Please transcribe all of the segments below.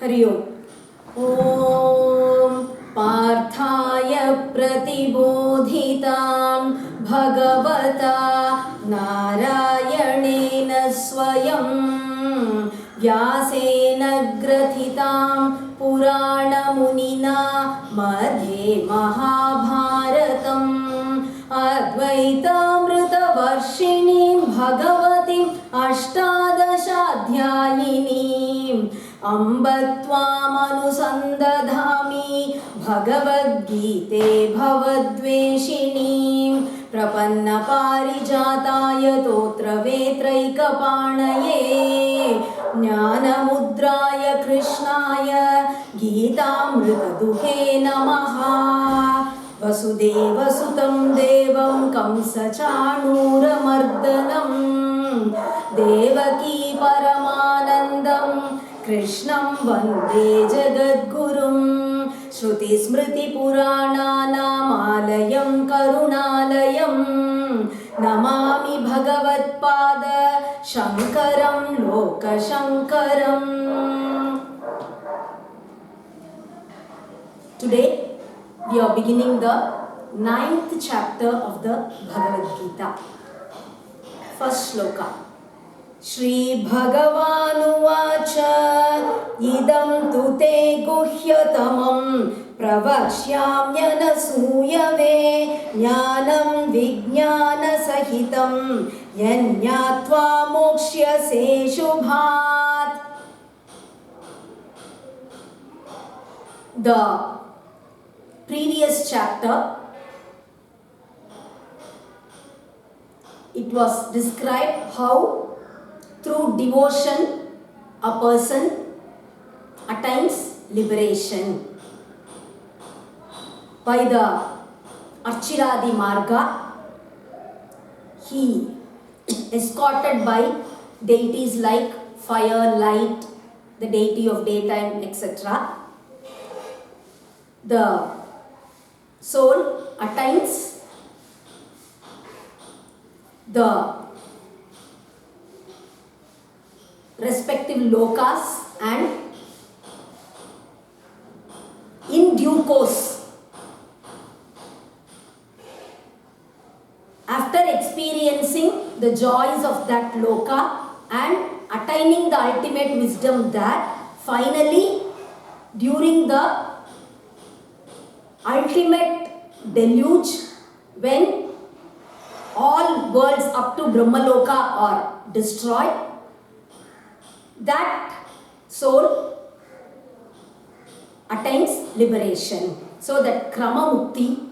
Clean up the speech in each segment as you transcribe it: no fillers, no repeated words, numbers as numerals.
हरि ओम्। ॐ पार्थाय प्रतिबोधितां भगवता नारायणेन स्वयं व्यासेन ग्रथितां पुराणमुनिना मध्ये महाभारतम् अद्वैतामृतवर्षिणीं भगवतीम् अष्टादशाध्यायिनीम् अम्ब त्वामनुसन्दधामि भगवद्गीते भवद्वेषिणीं प्रपन्नपारिजाताय तोत्रवेत्रैकपाणये ज्ञानमुद्राय कृष्णाय गीतामृतदुहे नमः। वसुदेवसुतं देवं कंसचाणूरमर्दनं देवकी परमानन्दं कृष्णं वन्दे जगद्गुरुं श्रुतिस्मृतिपुराणानामालयं करुणालयं नमामि भगवत्पाद शङ्करं लोकशङ्करम्। Today we are beginning the 9th chapter of the Bhagavad Gita. First shloka. Shri Bhagavanuvacha idam tu te guhyatamam pravashyamyanasuyave jnanam vijnana sahitam yanyatva mokshyase shubhat. The previous chapter, it was described how through devotion a person attains liberation. By the Archiradi Marga, he escorted by deities like fire, light, the deity of daytime, etc. The soul attains the respective lokas, and in due course, after experiencing the joys of that loka and attaining the ultimate wisdom there, finally during the ultimate deluge, when all worlds up to Brahmaloka are destroyed, that soul attains liberation. So that Krama Mukti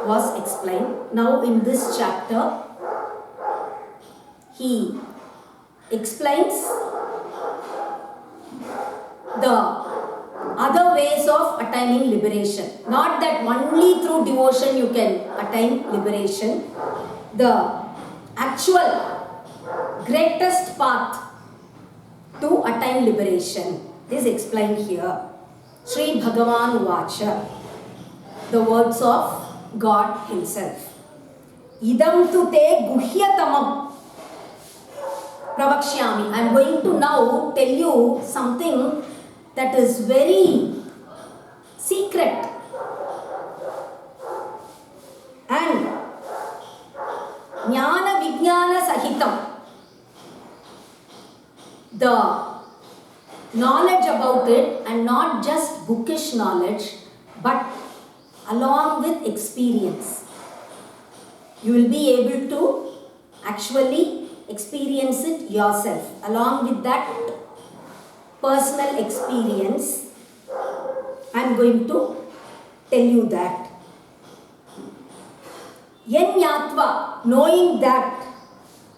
was explained. Now in this chapter, he explains the other ways of attaining liberation. Not that only through devotion you can attain liberation. The actual greatest path to attain liberation is explained here. Shri Bhagavan Uvacha, the words of God Himself. Idam tu te guhyatamam pravakshyami. I am going to now tell you something that is very secret and jnana vijnana sahitam. The knowledge about it, and not just bookish knowledge, but along with experience. You will be able to actually experience it yourself. Along with that personal experience, I am going to tell you that. Yanyatva, knowing that,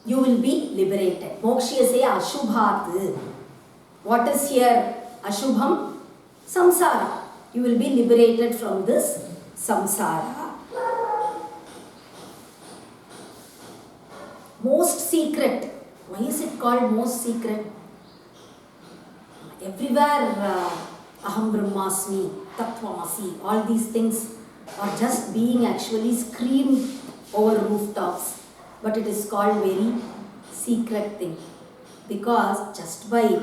you will be liberated. Mokshyase ashubhat. What is here ashubham? Samsara. You will be liberated from this samsara. Most secret. Why is it called most secret? Everywhere aham brahmasmi, tattvamasi, all these things are just being actually screamed over rooftops. But it is called very secret thing. Because just by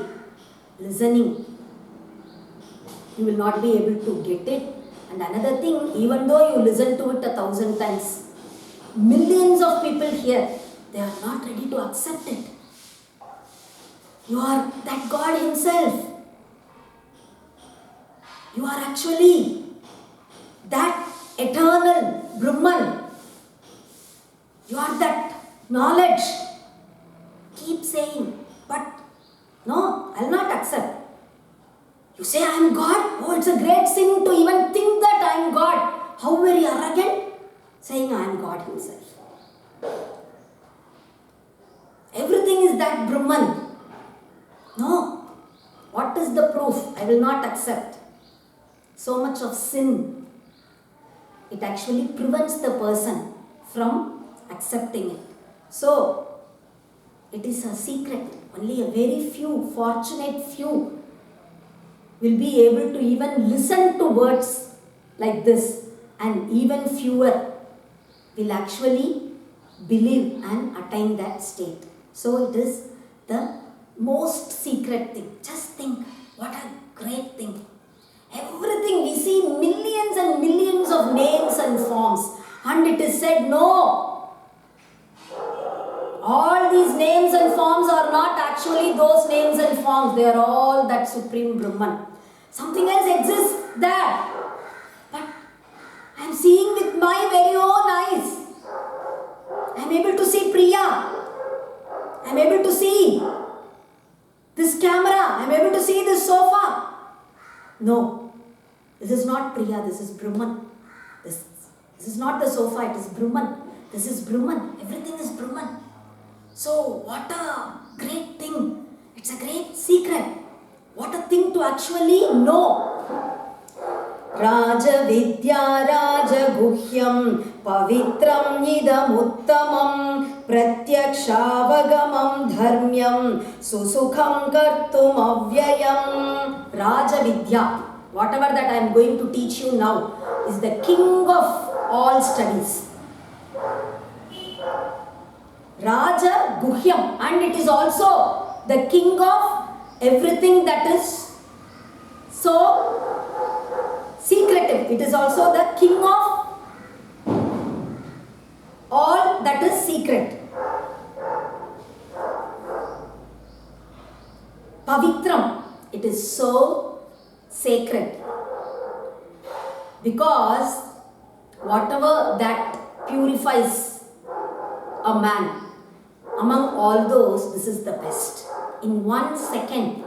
listening you will not be able to get it. And another thing, even though you listen to it 1,000 times, millions of people here, they are not ready to accept it. You are that God Himself. You are actually that eternal Brahman. You are that knowledge. Keep saying, but no, I will not accept. You say, I am God. Oh, it's a great sin to even think that I am God. How very arrogant. Saying I am God Himself. Everything is that Brahman. No. What is the proof? I will not accept. So much of sin. It actually prevents the person from accepting it. So, it is a secret. Only a very few, fortunate few, will be able to even listen to words like this, and even fewer will actually believe and attain that state. So it is the most secret thing. Just think, what a great thing. Everything, we see millions and millions of names and forms, and it is said no. All these names and forms are not actually those names and forms. They are all that Supreme Brahman. Something else exists there. But I am seeing with my very own eyes. I am able to see Priya. I am able to see this camera. I am able to see this sofa. No. This is not Priya. This is Brahman. This is not the sofa. It is Brahman. This is Brahman. Everything is Brahman. So what a great thing. It's a great secret. What a thing to actually know. Raja Vidya Raja Guhyam Pavitram Idam Uttamam Pratyakshaavagamam Dharmyam Susukham Kartum Avyayam. Raja Vidya, whatever that I am going to teach you now, is the king of all studies. Raja Guhyam, and it is also the king of everything that is so secretive. It is also the king of all that is secret. Pavitram, it is so sacred. Because whatever that purifies a man, among all those, this is the best. In 1 second,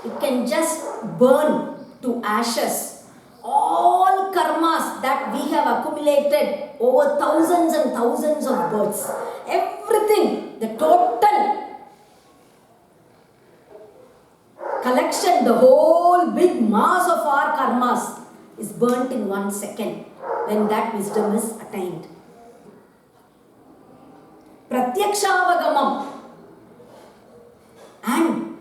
it can just burn to ashes all karmas that we have accumulated over thousands and thousands of births. Everything, the total collection, the whole big mass of our karmas is burnt in 1 second when that wisdom is attained. Pratyakshaavagamam. And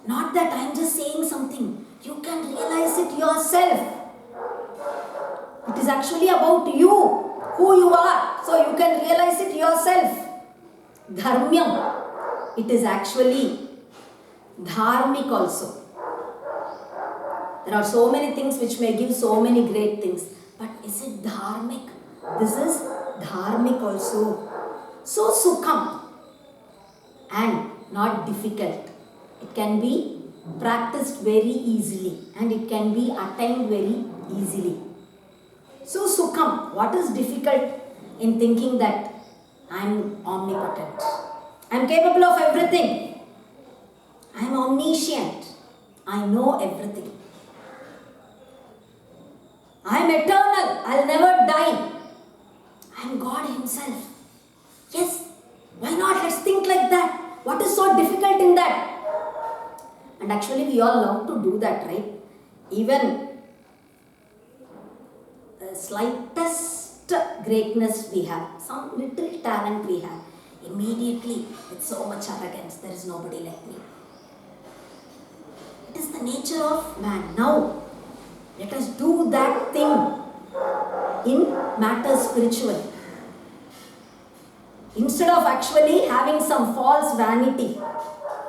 not that I am just saying something. You can realize it yourself. It is actually about you, who you are. So you can realize it yourself. Dharmyam. It is actually dharmic also. There are so many things which may give so many great things. But is it dharmic? This is dharmic also. So sukham. And not difficult. It can be practiced very easily and it can be attained very easily. So sukham, what is difficult in thinking that I am omnipotent? I am capable of everything. I am omniscient. I know everything. I am eternal. I will never die. I am God Himself. Yes, why not? Let's think like that. What is so difficult in that? And actually we all love to do that, right? Even the slightest greatness we have, some little talent we have, immediately with so much arrogance, there is nobody like me. It is the nature of man. Now, let us do that thing in matters spiritual. Instead of actually having some false vanity,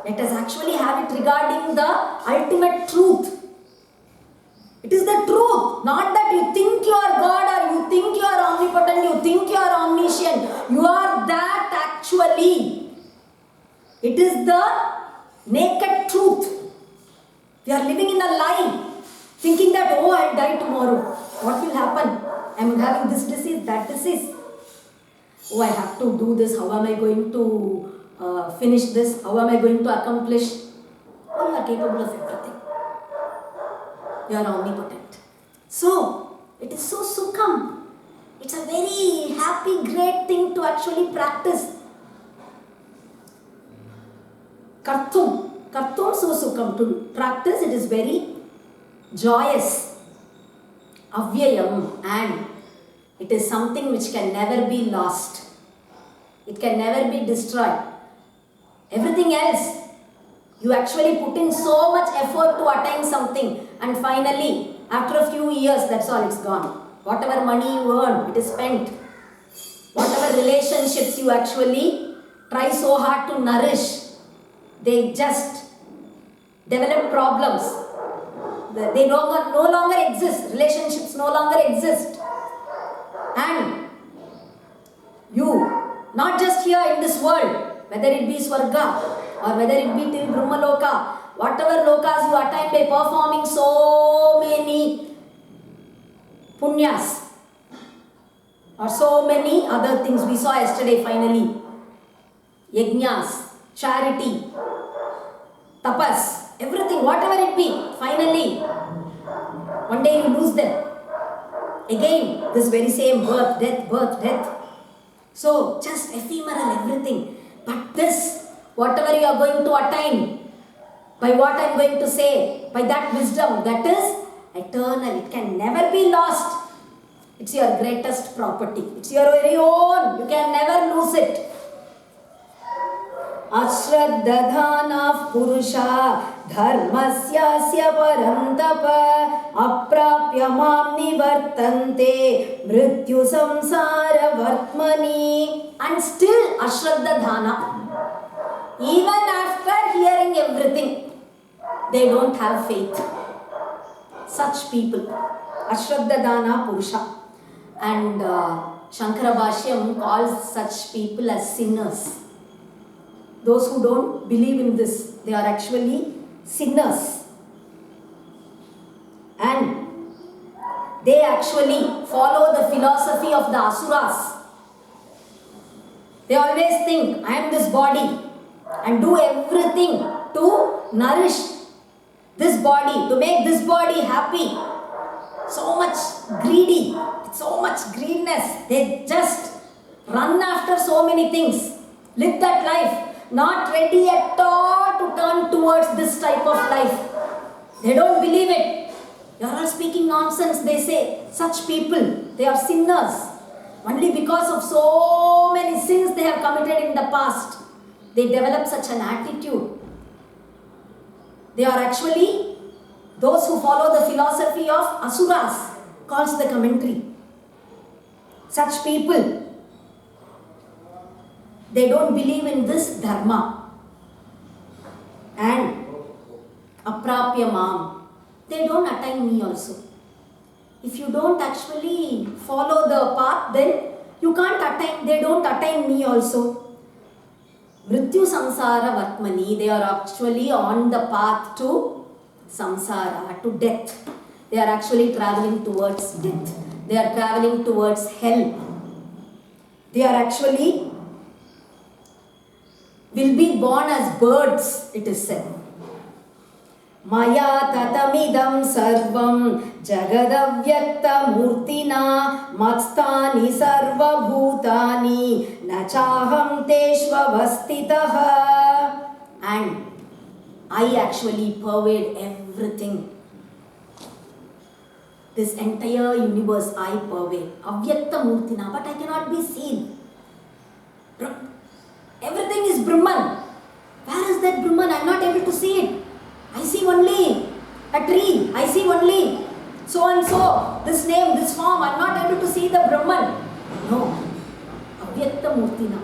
let us actually have it regarding the ultimate truth. Not that you think you are God or you think you are omnipotent, you think you are omniscient. You are that actually. It is the naked truth. We are living in a lie, thinking that, oh, I'll die tomorrow. What will happen? I'm having this disease, that disease. Oh, I have to do this. How am I going to finish this? How am I going to accomplish? Oh, you are capable of everything. You are omnipotent. So, it is so sukham. It's a very happy, great thing to actually practice. Kartum so sukham. To practice, it is very joyous. Avyayam, and it is something which can never be lost. It can never be destroyed. Everything else, you actually put in so much effort to attain something, and finally, after a few years, that's all, it's gone. Whatever money you earn, it is spent. Whatever relationships you actually try so hard to nourish, they just develop problems. They no longer exist. Relationships no longer exist. And you, not just here in this world, whether it be Swarga or whether it be till Brahmaloka, whatever lokas you attain by performing so many punyas or so many other things we saw yesterday finally. Yajnas, charity, tapas, everything, whatever it be, finally, one day you lose them. Again, this very same birth, death. So, just ephemeral everything. But this, whatever you are going to attain, by what I am going to say, by that wisdom, that is eternal. It can never be lost. It's your greatest property. It's your very own. You can never lose it. Ashraddadhana purusha dharmasyasya parantapa aprapya mam nivartante mrityu samsara vartmani. And still ashraddadhana, even after hearing everything, they don't have faith. Such people, ashraddadhana purusha. And Shankara Bhashyam calls such people as sinners. Those who don't believe in this, they are actually sinners. And they actually follow the philosophy of the asuras. They always think, I am this body, and do everything to nourish this body, to make this body happy. So much greedy, so much greediness. They just run after so many things. Live that life. Not ready at all to turn towards this type of life. They don't believe it. You are all speaking nonsense, they say. Such people, they are sinners. Only because of so many sins they have committed in the past, they develop such an attitude. They are actually those who follow the philosophy of asuras, calls the commentary. Such people, they don't believe in this dharma. And aprapya mam, they don't attain me also. If you don't actually follow the path, then you can't attain, they don't attain me also. Mrityu samsara vartmani, they are actually on the path to samsara, to death. They are actually traveling towards death. They are traveling towards hell. They are actually will be born as birds, it is said. Maya tatamidam sarvam jagadavyakta murtina matstani sarva bhutani nachaham teshvavastitaha. And I actually pervade everything. This entire universe I pervade. Avyakta murtina, but I cannot be seen. Everything is Brahman. Where is that Brahman? I am not able to see it. I see only a tree. I see only so and so, this name, this form. I am not able to see the Brahman. No. Avyakta Murtina.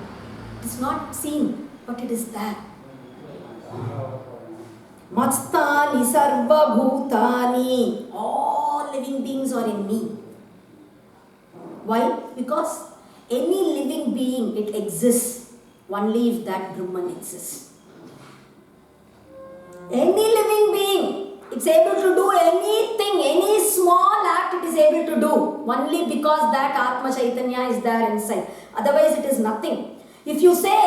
It is not seen, but it is there. Matstani sarva bhutani. All living beings are in me. Why? Because any living being, it exists only if that Brahman exists. Any living being, it's able to do anything, any small act it is able to do only because that Atma Chaitanya is there inside. Otherwise it is nothing. If you say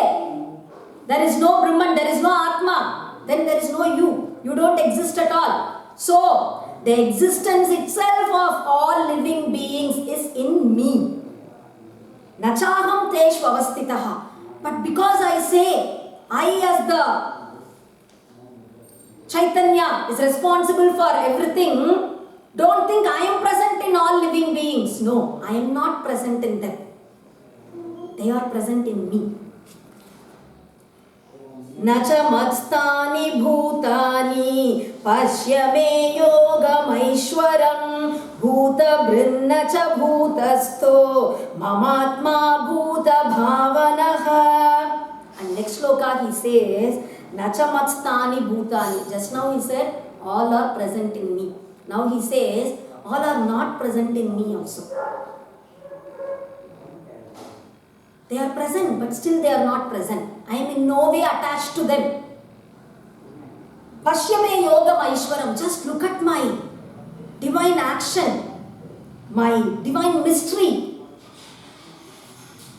there is no Brahman, there is no Atma, then there is no you. You don't exist at all. So, the existence itself of all living beings is in me. Nachaham teshva avastitaha. But because I say, I as the Chaitanya is responsible for everything, don't think I am present in all living beings. No, I am not present in them. They are present in me. Nacha matstani bhutani pashya me yogamaishwaram bhuta brinnacha bhutasto mamatma bhuta bhavanaha. And next sloka he says, Nacha matstani bhutani. Just now he said, all are present in me. Now he says, all are not present in me also. They are present, but still they are not present. I am in no way attached to them. Pashyame yogam aishwaram. Just look at my divine action, my divine mystery.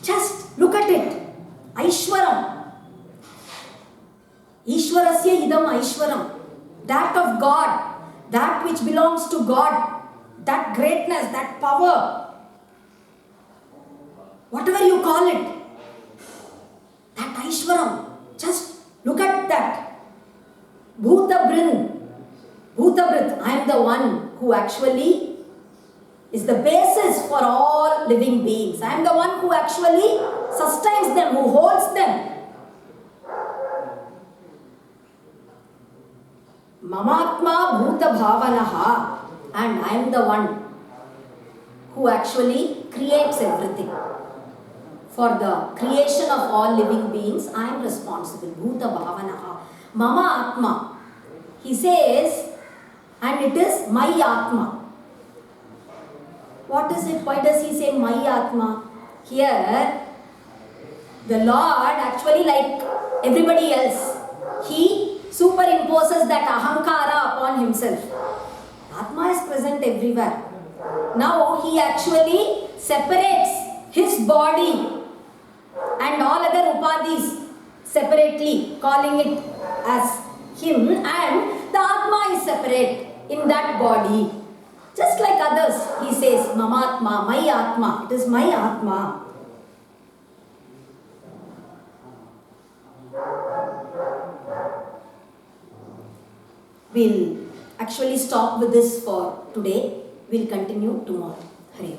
Just look at it. Aishwaram. Ishwarasya idam aishwaram. That of God, that which belongs to God, that greatness, that power. Whatever you call it, that Aishwaram, just look at that. Bhuta Brit, I am the one who actually is the basis for all living beings. I am the one who actually sustains them, who holds them. Mamatma Bhuta Bhavanaha, and I am the one who actually creates everything. For the creation of all living beings, I am responsible. Bhuta Bhavanaha. Mama Atma. He says, and it is my Atma. What is it? Why does he say my Atma? Here, the Lord actually, like everybody else, he superimposes that ahankara upon himself. Atma is present everywhere. Now he actually separates his body and all other upadhis separately, calling it as him, and the Atma is separate in that body. Just like others, he says, Mamatma, my Atma, it is my Atma. We'll actually stop with this for today. We'll continue tomorrow. Hare.